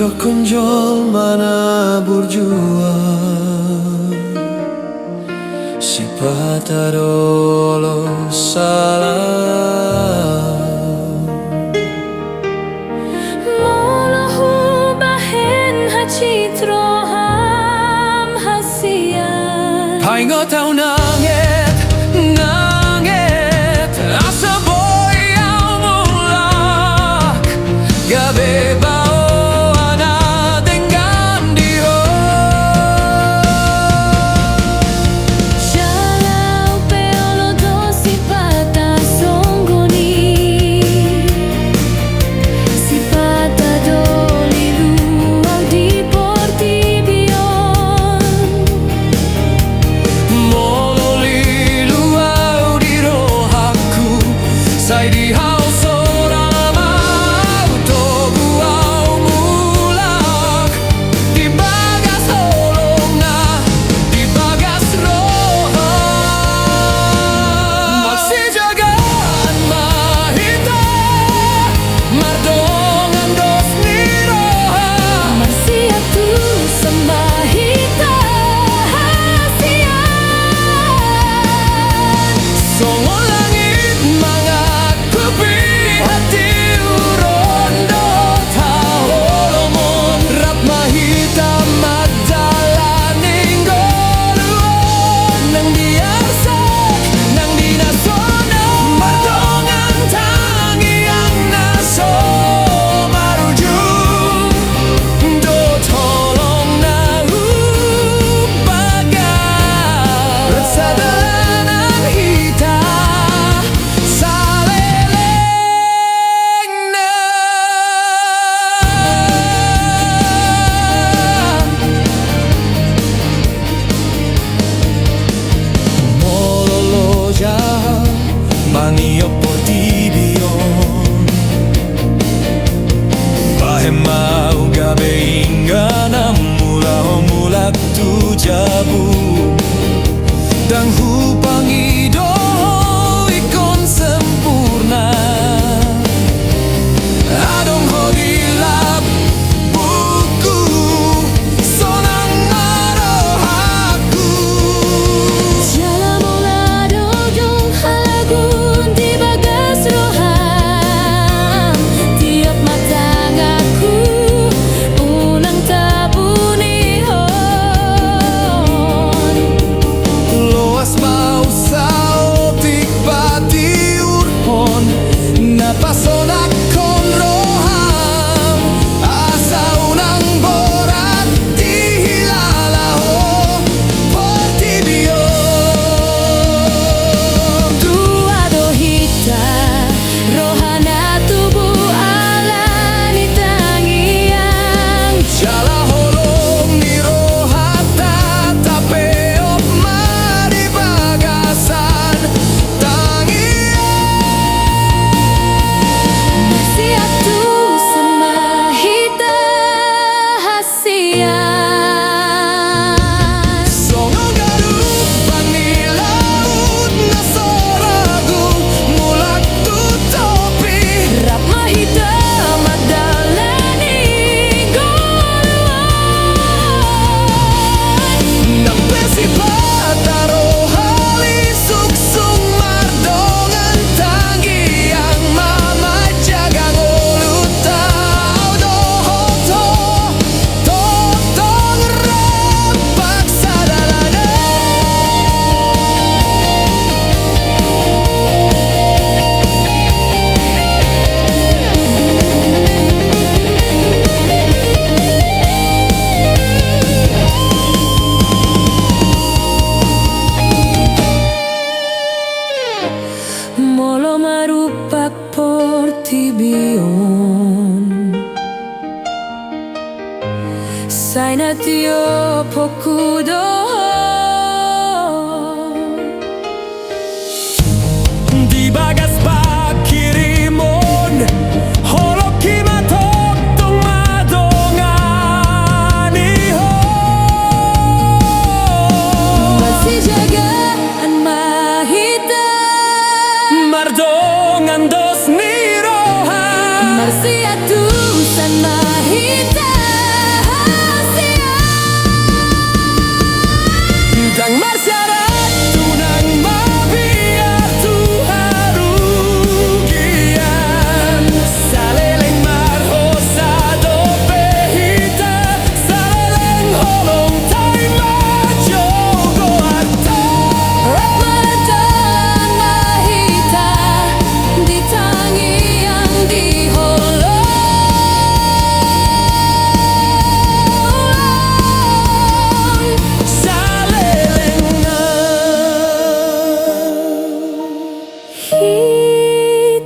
Doh konjol mana berjuang si patadolo salah Molahu bahen hacitro ham hasian Pai ngotau nanget nanget asa boyau mulak gabe Manio portibion Bahe mau gabe ingana mula mulak tu jabu Dan hupangi do ikon sempurna Adong hodilap buku sonang marohaku Jala molado dong halagun di bagas roham Tiap matang aku unang tabunihon Loas mau sautik batiur hon Napasonak kon roham Asa unang borat dihilalaho Portibio Dua dohita rohana tubuh alani tangiang Jala holong ni rohata tapeop mari bagasan tangian Masih atu sama hita hasian Songo garuk bani laut nasoragu mulak tu topi Rap mahita madalani goluan Nampesi pataro hali suksung mardongan tanggi yang mama jagang ulut tau dohoto totong rampak sadalana Molo marupak portibion Sainatio pokudo Di bagas pakirimon holok kimatok tong madongani ho Masih jagaan mahita Mardongan dos ni roha Masih atusan mahita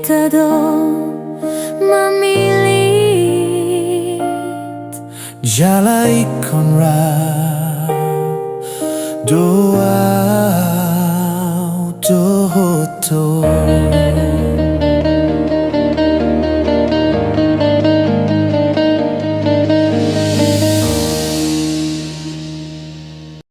kita do mamilit Jalai Conrad Doa Dohoto